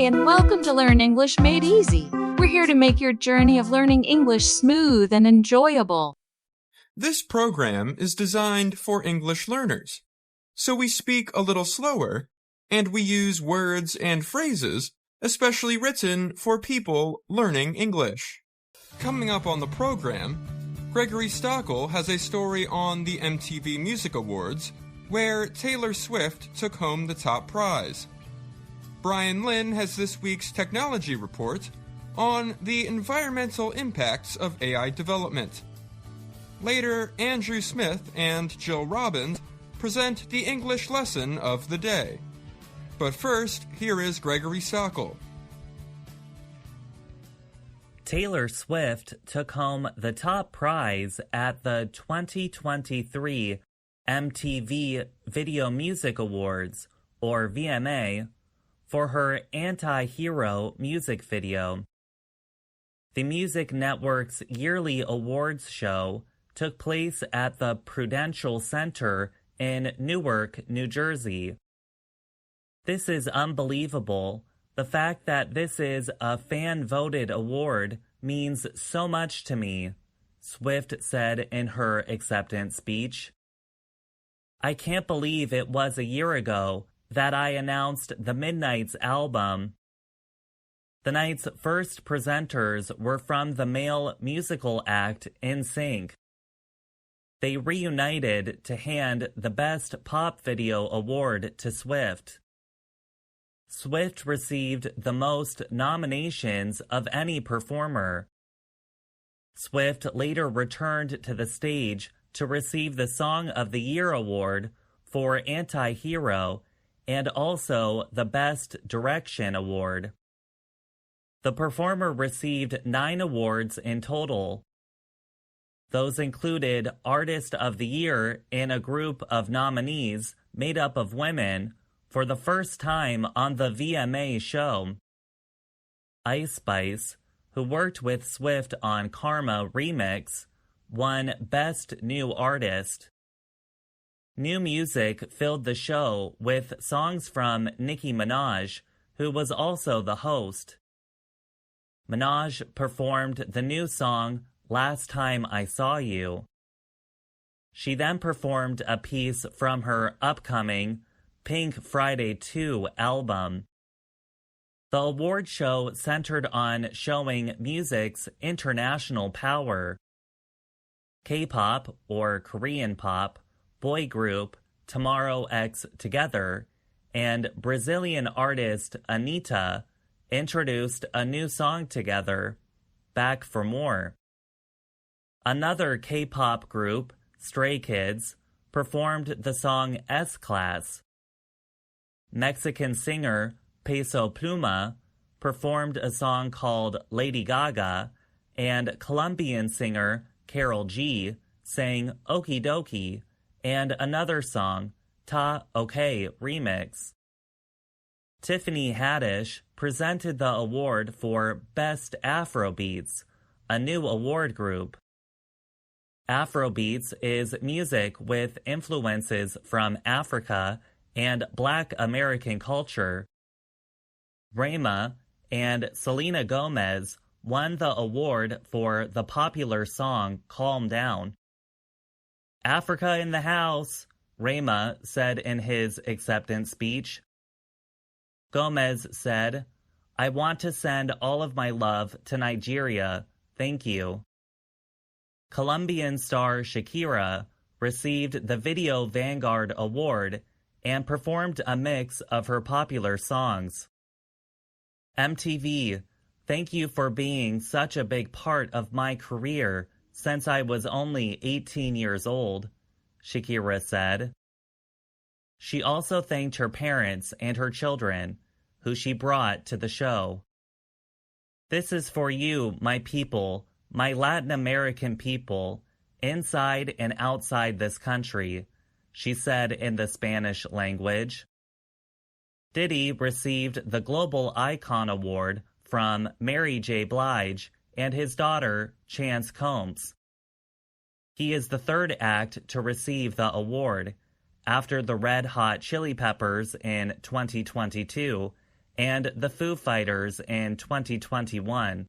and welcome to Learn English Made Easy. We're here to make your journey of learning English smooth and enjoyable. This program is designed for English learners, so we speak a little slower, and we use words and phrases especially written for people learning English. Coming up on the program, Gregory Stockel has a story on the MTV Music Awards where Taylor Swift took home the top prize. Brian Lynn has this week's technology report on the environmental impacts of AI development. Later, Andrew Smith and Jill Robbins present the English lesson of the day. But first, here is Gregory Stockel. Taylor Swift took home the top prize at the 2023 MTV Video Music Awards, or VMA, for her Anti-Hero music video. The Music Network's yearly awards show took place at the Prudential Center in Newark, New Jersey. This is unbelievable. The fact that this is a fan-voted award means so much to me, Swift said in her acceptance speech. I can't believe it was a year ago that I announced the Midnight's album. The night's first presenters were from the male musical act NSYNC. They reunited to hand the Best Pop Video Award to Swift. Swift received the most nominations of any performer. Swift later returned to the stage to receive the Song of the Year award for Anti-Hero and also the Best Direction award. The performer received 9 awards in total. Those included Artist of the Year in a group of nominees made up of women for the first time on the VMA show. Ice Spice, who worked with Swift on Karma Remix, won Best New Artist. New music filled the show with songs from Nicki Minaj, who was also the host. Minaj performed the new song Last Time I Saw You. She then performed a piece from her upcoming Pink Friday 2 album. The award show centered on showing music's international power. K-pop, or Korean pop, boy group Tomorrow X Together, and Brazilian artist Anitta introduced a new song together, Back for More. Another K-pop group, Stray Kids, performed the song S-Class. Mexican singer Peso Pluma performed a song called Lady Gaga, and Colombian singer Karol G sang Okie Dokie and another song, Ta OK Remix. Tiffany Haddish presented the award for Best Afrobeats, a new award group. Afrobeats is music with influences from Africa and Black American culture. Rema and Selena Gomez won the award for the popular song Calm Down. Africa in the house, Rema said in his acceptance speech. Gomez said, I want to send all of my love to Nigeria. Thank you. Colombian star Shakira received the Video Vanguard Award and performed a mix of her popular songs. MTV, thank you for being such a big part of my career since I was only 18 years old, Shakira said. She also thanked her parents and her children, who she brought to the show. This is for you, my people, my Latin American people, inside and outside this country, she said in the Spanish language. Diddy received the Global Icon Award from Mary J. Blige and his daughter, Chance Combs. He is the third act to receive the award, after the Red Hot Chili Peppers in 2022 and the Foo Fighters in 2021.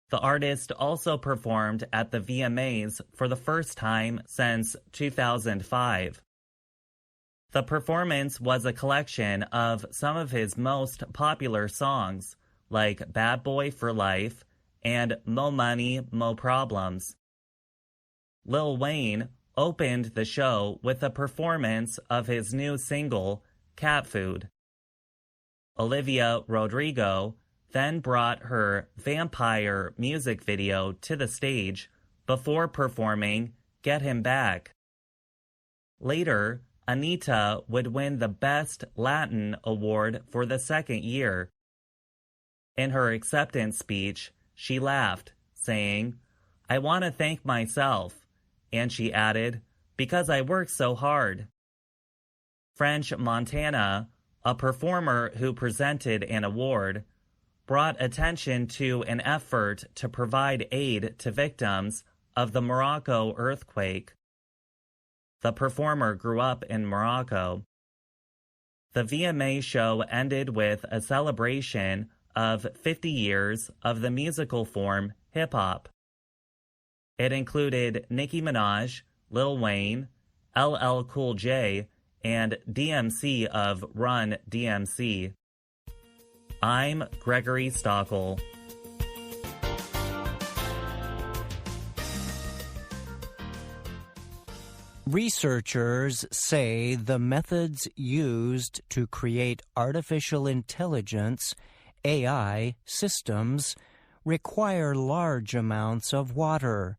The artist also performed at the VMAs for the first time since 2005. The performance was a collection of some of his most popular songs, like Bad Boy for Life and Mo Money, Mo Problems. Lil Wayne opened the show with a performance of his new single, Cat Food. Olivia Rodrigo then brought her Vampire music video to the stage before performing Get Him Back. Later, Anita would win the Best Latin award for the second year. In her acceptance speech, she laughed, saying, "I want to thank myself," and she added, "because I worked so hard." French Montana, a performer who presented an award, brought attention to an effort to provide aid to victims of the Morocco earthquake. The performer grew up in Morocco. The VMA show ended with a celebration of 50 years of the musical form hip-hop. It included Nicki Minaj, Lil Wayne, LL Cool J, and DMC of Run DMC. I'm Gregory Stockel. Researchers say the methods used to create artificial intelligence, AI, systems require large amounts of water.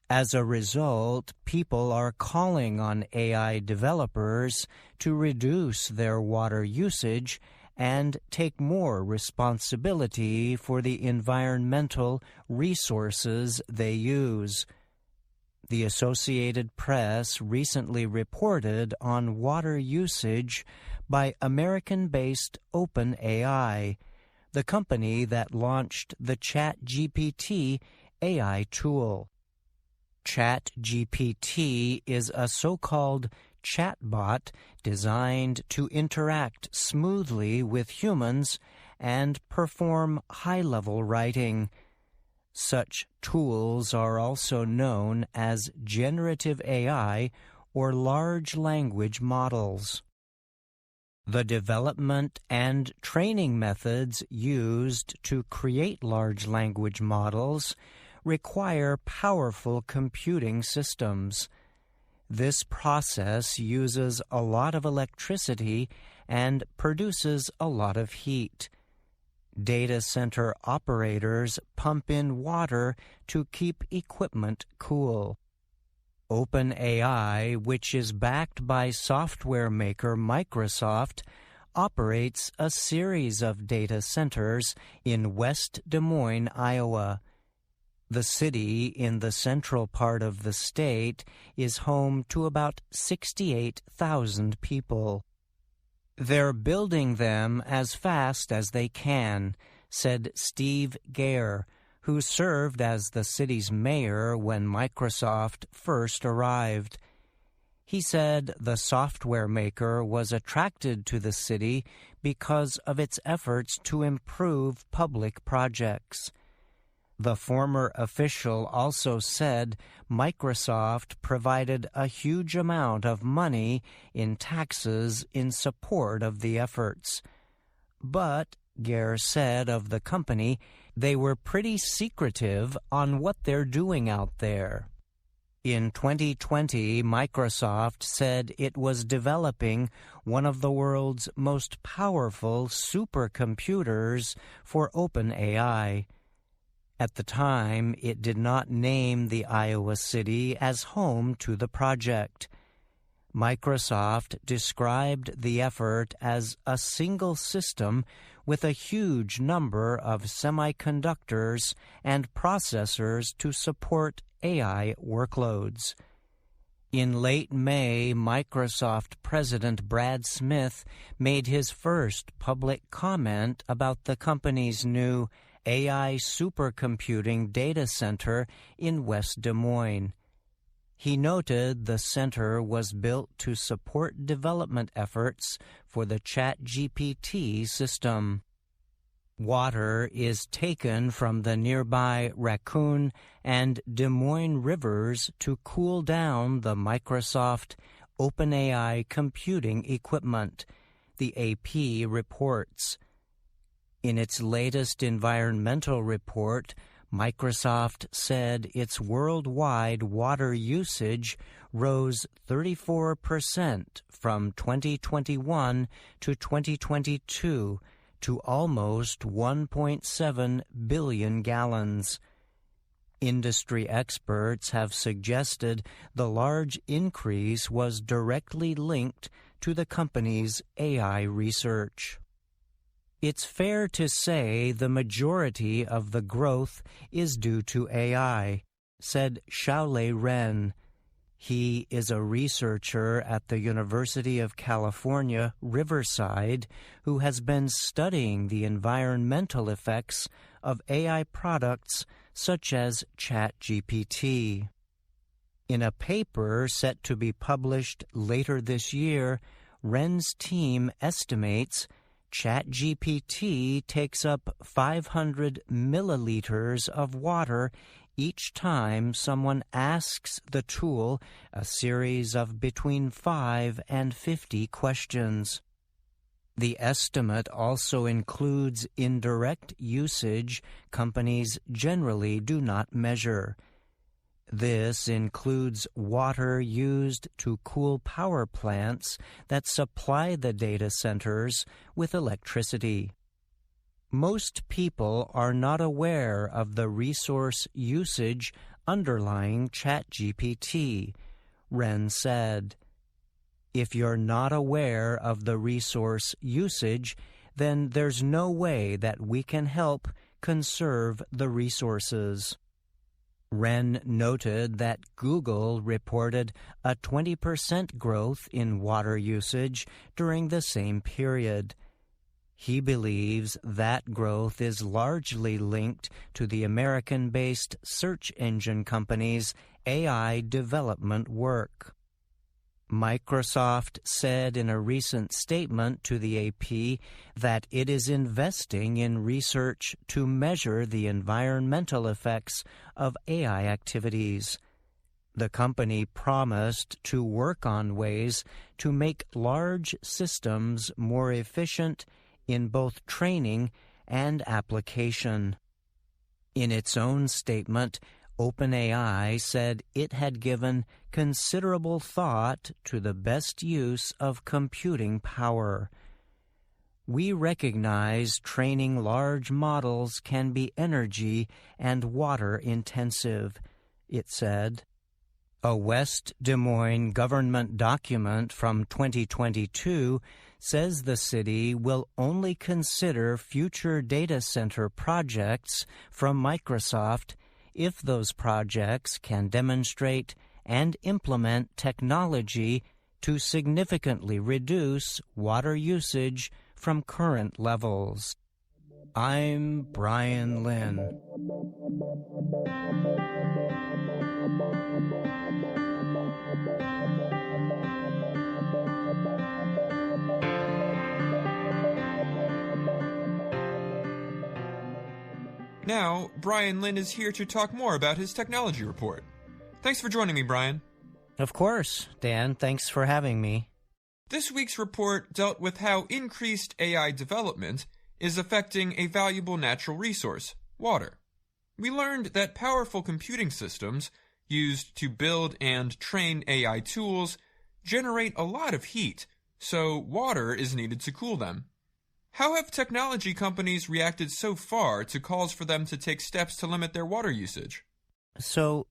As a result, people are calling on AI developers to reduce their water usage and take more responsibility for the environmental resources they use. The Associated Press recently reported on water usage by American-based OpenAI, the company that launched the ChatGPT AI tool. ChatGPT is a so-called chatbot designed to interact smoothly with humans and perform high-level writing. Such tools are also known as generative AI or large language models. The development and training methods used to create large language models require powerful computing systems. This process uses a lot of electricity and produces a lot of heat. Data center operators pump in water to keep equipment cool. OpenAI, which is backed by software maker Microsoft, operates a series of data centers in West Des Moines, Iowa. The city in the central part of the state is home to about 68,000 people. They're building them as fast as they can, said Steve Gare, who served as the city's mayor when Microsoft first arrived. He said the software maker was attracted to the city because of its efforts to improve public projects. The former official also said Microsoft provided a huge amount of money in taxes in support of the efforts. But, Gare said of the company, they were pretty secretive on what they're doing out there. In 2020, Microsoft said it was developing one of the world's most powerful supercomputers for OpenAI. At the time, it did not name the Iowa city as home to the project. Microsoft described the effort as a single system with a huge number of semiconductors and processors to support AI workloads. In late May, Microsoft President Brad Smith made his first public comment about the company's new AI supercomputing data center in West Des Moines. He noted the center was built to support development efforts for the ChatGPT system. Water is taken from the nearby Raccoon and Des Moines rivers to cool down the Microsoft OpenAI computing equipment, the AP reports. In its latest environmental report, Microsoft said its worldwide water usage rose 34% from 2021 to 2022 to almost 1.7 billion gallons. Industry experts have suggested the large increase was directly linked to the company's AI research. It's fair to say the majority of the growth is due to AI, said Xiaolei Ren. He is a researcher at the University of California, Riverside, who has been studying the environmental effects of AI products such as ChatGPT. In a paper set to be published later this year, Ren's team estimates ChatGPT takes up 500 milliliters of water each time someone asks the tool a series of between 5 and 50 questions. The estimate also includes indirect usage companies generally do not measure. This includes water used to cool power plants that supply the data centers with electricity. Most people are not aware of the resource usage underlying ChatGPT, Ren said. If you're not aware of the resource usage, then there's no way that we can help conserve the resources. Ren noted that Google reported a 20% growth in water usage during the same period. He believes that growth is largely linked to the American-based search engine company's AI development work. Microsoft said in a recent statement to the AP that it is investing in research to measure the environmental effects of AI activities. The company promised to work on ways to make large systems more efficient in both training and application. In its own statement, OpenAI said it had given considerable thought to the best use of computing power. We recognize training large models can be energy and water intensive, it said. A West Des Moines government document from 2022 says the city will only consider future data center projects from Microsoft if those projects can demonstrate and implement technology to significantly reduce water usage from current levels. I'm Brian Lynn. Now, Brian Lynn is here to talk more about his technology report. Thanks for joining me, Brian. Of course, Dan. Thanks for having me. This week's report dealt with how increased AI development is affecting a valuable natural resource, water. We learned that powerful computing systems used to build and train AI tools generate a lot of heat, so water is needed to cool them. How have technology companies reacted so far to calls for them to take steps to limit their water usage? So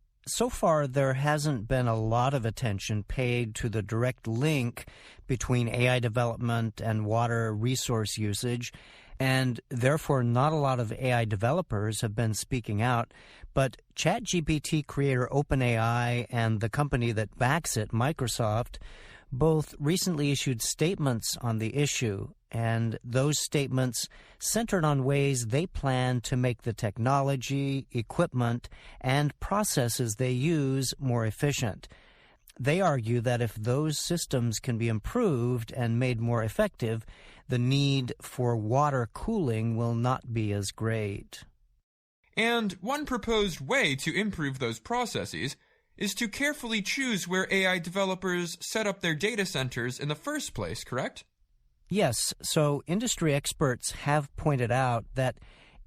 far there hasn't been a lot of attention paid to the direct link between AI development and water resource usage, and therefore not a lot of AI developers have been speaking out. But ChatGPT creator OpenAI and the company that backs it, Microsoft, both recently issued statements on the issue. and those statements centered on ways they plan to make the technology, equipment, and processes they use more efficient. They argue that if those systems can be improved and made more effective, the need for water cooling will not be as great. And one proposed way to improve those processes is to carefully choose where AI developers set up their data centers in the first place, correct? Yes, so industry experts have pointed out that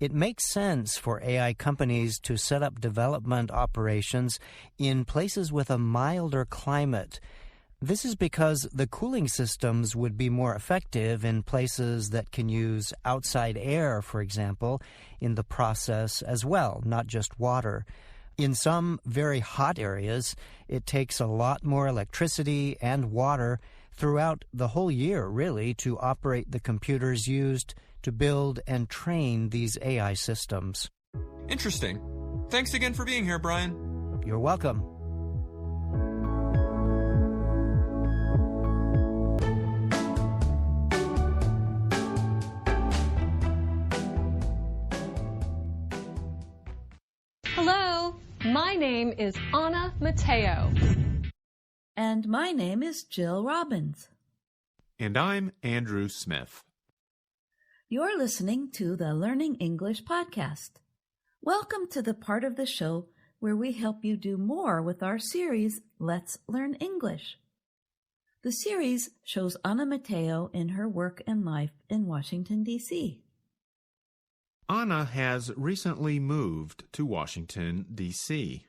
it makes sense for AI companies to set up development operations in places with a milder climate. This is because the cooling systems would be more effective in places that can use outside air, for example, in the process as well, not just water. In some very hot areas, it takes a lot more electricity and water throughout the whole year, really, to operate the computers used to build and train these AI systems. Interesting. Thanks again for being here, Brian. You're welcome. Hello, my name is Anna Mateo. And my name is Jill Robbins. And I'm Andrew Smith. You're listening to the Learning English podcast. Welcome to the part of the show where we help you do more with our series, Let's Learn English. The series shows Anna Mateo in her work and life in Washington, D.C. Anna has recently moved to Washington, D.C.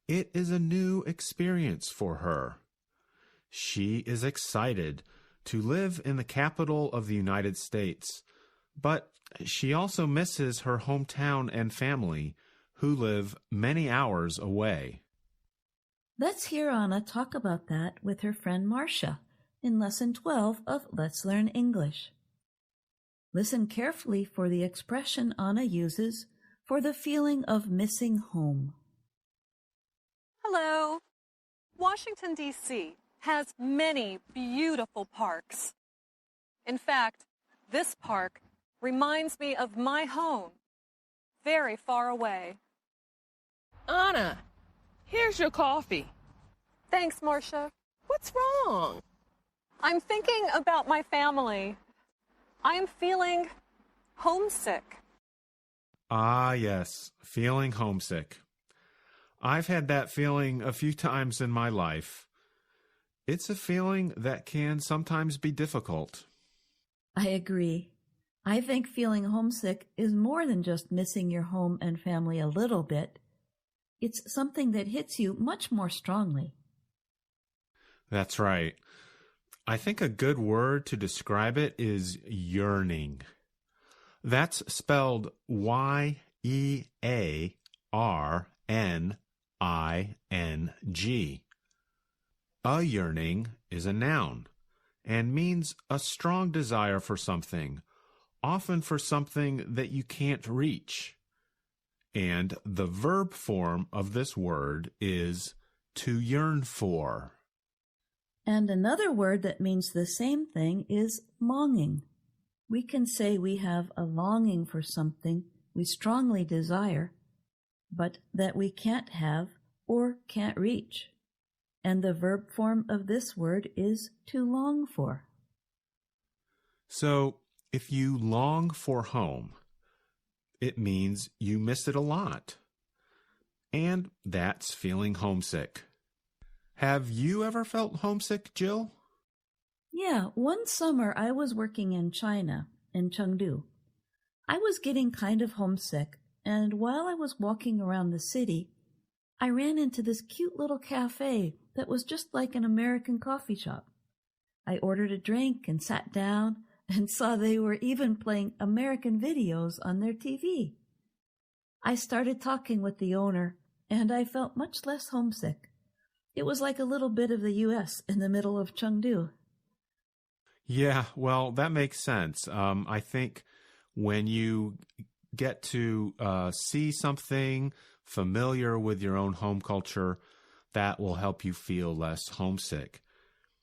It is a new experience for her. She is excited to live in the capital of the United States, but she also misses her hometown and family, who live many hours away. Let's hear Anna talk about that with her friend Marcia in Lesson 12 of Let's Learn English. Listen carefully for the expression Anna uses for the feeling of missing home. Hello. Washington, D.C. has many beautiful parks. In fact, this park reminds me of my home, very far away. Anna, here's your coffee. Thanks, Marcia. What's wrong? I'm thinking about my family. I am feeling homesick. Ah, yes, feeling homesick. I've had that feeling a few times in my life. It's a feeling that can sometimes be difficult. I agree. I think feeling homesick is more than just missing your home and family a little bit. It's something that hits you much more strongly. That's right. I think a good word to describe it is yearning. That's spelled Y-E-A-R-N-I-N-G. A yearning is a noun and means a strong desire for something, often for something that you can't reach. And the verb form of this word is to yearn for. And another word that means the same thing is longing. We can say we have a longing for something we strongly desire, but that we can't have or can't reach. And the verb form of this word is to long for. So, if you long for home, it means you miss it a lot. And that's feeling homesick. Have you ever felt homesick, Jill? Yeah, one summer I was working in China, in Chengdu. I was getting kind of homesick, and while I was walking around the city, I ran into this cute little cafe that was just like an American coffee shop. I ordered a drink and sat down and saw they were even playing American videos on their TV. I started talking with the owner, and I felt much less homesick. It was like a little bit of the U.S. in the middle of Chengdu. Yeah, well, that makes sense. I think when you get to see something familiar with your own home culture, that will help you feel less homesick.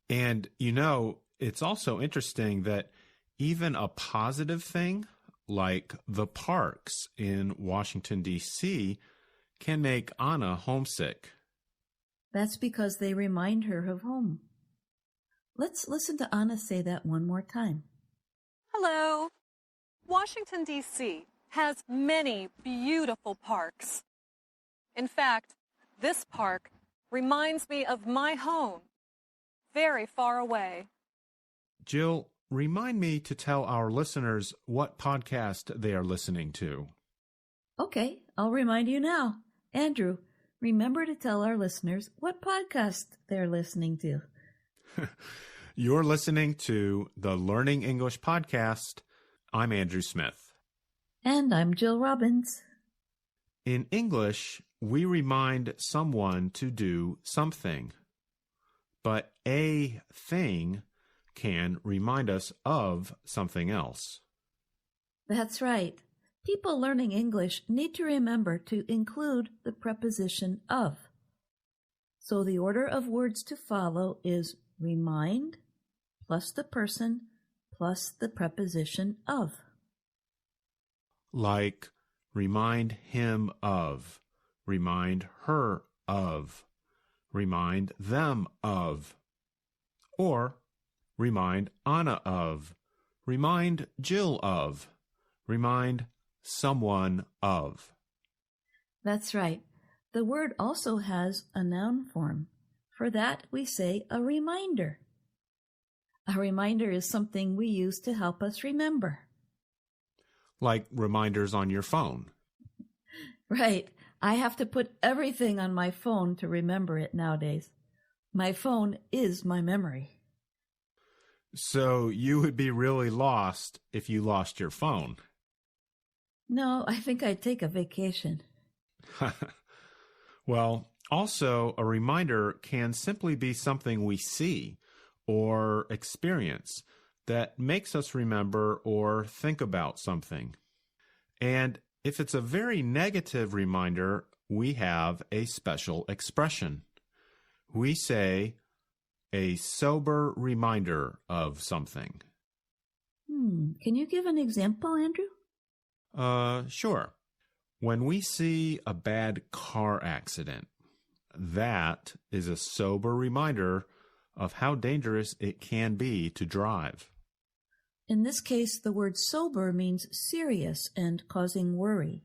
And, you know, it's also interesting that Even a positive thing, like the parks in Washington, D.C., can make Anna homesick. That's because they remind her of home. Let's listen to Anna say that one more time. Hello. Washington, D.C. has many beautiful parks. In fact, this park reminds me of my home, very far away. Jill, remind me to tell our listeners what podcast they are listening to. Okay, I'll remind you now. Andrew, remember to tell our listeners what podcast they're listening to. You're listening to the Learning English podcast. I'm Andrew Smith. And I'm Jill Robbins. In English, we remind someone to do something. But a thing can remind us of something else. That's right. People learning English need to remember to include the preposition of. So the order of words to follow is remind plus the person plus the preposition of. Like remind him of, remind her of, remind them of, or remind Anna of, remind Jill of, remind someone of. That's right. The word also has a noun form. For that, we say a reminder. A reminder is something we use to help us remember. Like reminders on your phone. Right. I have to put everything on my phone to remember it nowadays. My phone is my memory. So you would be really lost if you lost your phone. No, I think I'd take a vacation. Well, also a reminder can simply be something we see or experience that makes us remember or think about something. And if it's a very negative reminder, we have a special expression. We say a sober reminder of something. Can you give an example, Andrew? Sure. When we see a bad car accident, that is a sober reminder of how dangerous it can be to drive. In this case, the word sober means serious and causing worry.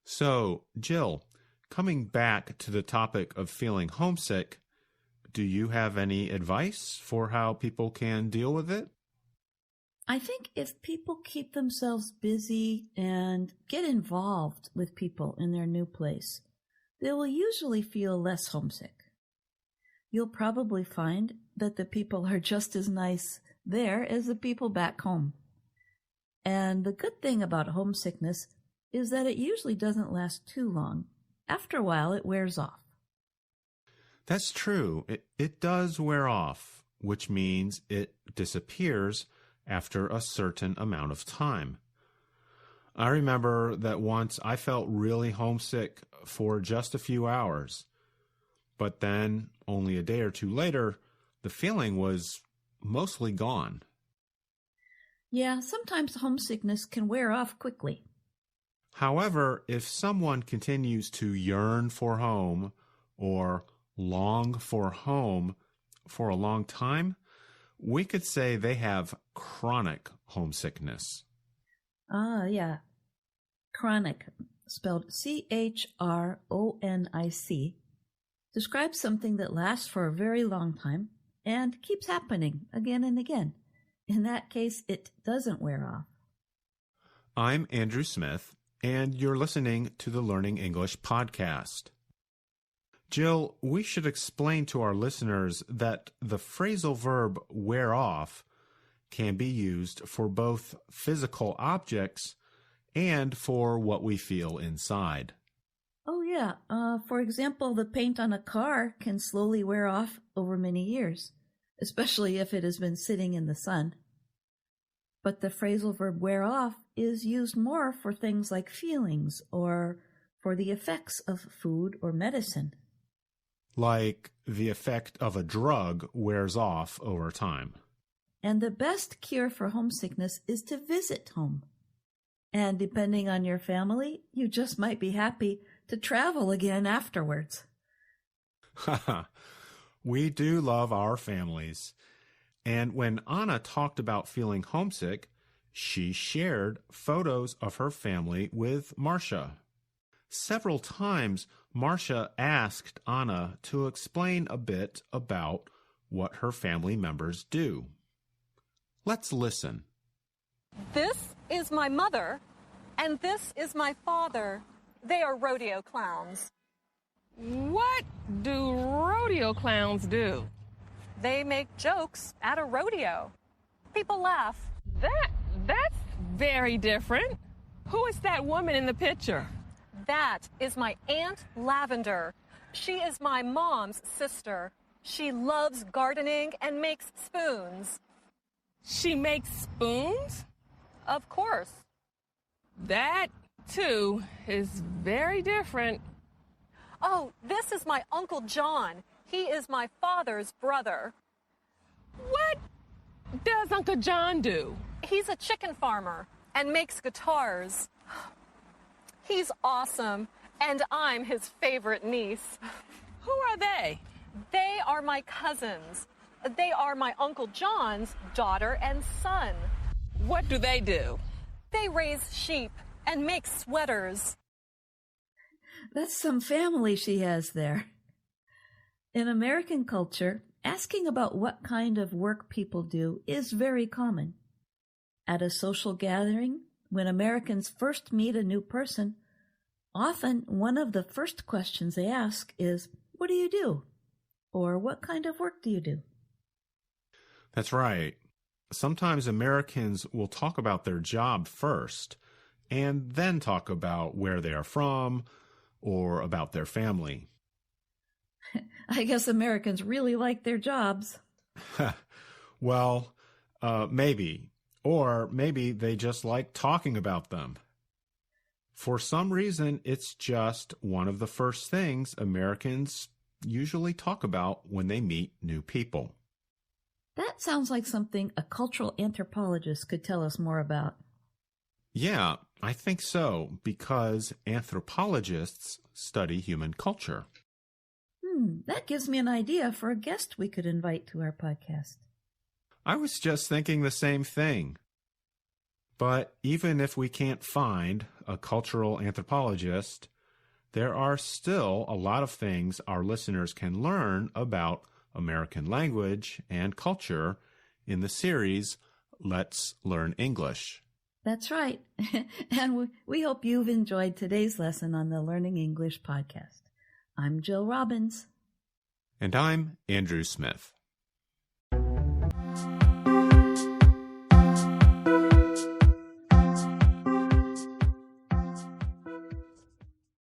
So, Jill, coming back to the topic of feeling homesick, do you have any advice for how people can deal with it? I think if people keep themselves busy and get involved with people in their new place, they will usually feel less homesick. You'll probably find that the people are just as nice there as the people back home. And the good thing about homesickness is that it usually doesn't last too long. After a while, it wears off. That's true. It does wear off, which means it disappears after a certain amount of time. I remember that once I felt really homesick for just a few hours, but then only a day or two later, the feeling was mostly gone. Yeah, sometimes homesickness can wear off quickly. However, if someone continues to yearn for home or long for home for a long time, we could say they have chronic homesickness. Yeah. Chronic, spelled C-H-R-O-N-I-C, describes something that lasts for a very long time and keeps happening again and again. In that case, it doesn't wear off. I'm Andrew Smith, and you're listening to the Learning English podcast. Jill, we should explain to our listeners that the phrasal verb wear off can be used for both physical objects and for what we feel inside. Oh, yeah. For example, the paint on a car can slowly wear off over many years, especially if it has been sitting in the sun. But the phrasal verb wear off is used more for things like feelings or for the effects of food or medicine. Like the effect of a drug wears off over time. And the best cure for homesickness is to visit home. And depending on your family, you just might be happy to travel again afterwards. We do love our families. And when Anna talked about feeling homesick, she shared photos of her family with Marcia. Several times, Marcia asked Anna to explain a bit about what her family members do. Let's listen. This is my mother, and this is my father. They are rodeo clowns. What do rodeo clowns do? They make jokes at a rodeo. People laugh. That's very different. Who is that woman in the picture? That is my Aunt Lavender. She is my mom's sister. She loves gardening and makes spoons. She makes spoons? Of course. That, too, is very different. Oh, this is my Uncle John. He is my father's brother. What does Uncle John do? He's a chicken farmer and makes guitars. He's awesome, and I'm his favorite niece. Who are they? They are my cousins. They are my Uncle John's daughter and son. What do they do? They raise sheep and make sweaters. That's some family she has there. In American culture, asking about what kind of work people do is very common. At a social gathering, when Americans first meet a new person, often one of the first questions they ask is, "What do you do?" Or "What kind of work do you do?" That's right. Sometimes Americans will talk about their job first and then talk about where they are from or about their family. I guess Americans really like their jobs. Well, maybe. Or maybe they just like talking about them. For some reason, it's just one of the first things Americans usually talk about when they meet new people. That sounds like something a cultural anthropologist could tell us more about. Yeah, I think so, because anthropologists study human culture. That gives me an idea for a guest we could invite to our podcast. I was just thinking the same thing. But even if we can't find a cultural anthropologist, there are still a lot of things our listeners can learn about American language and culture in the series Let's Learn English. That's right. And we hope you've enjoyed today's lesson on the Learning English podcast. I'm Jill Robbins. And I'm Andrew Smith.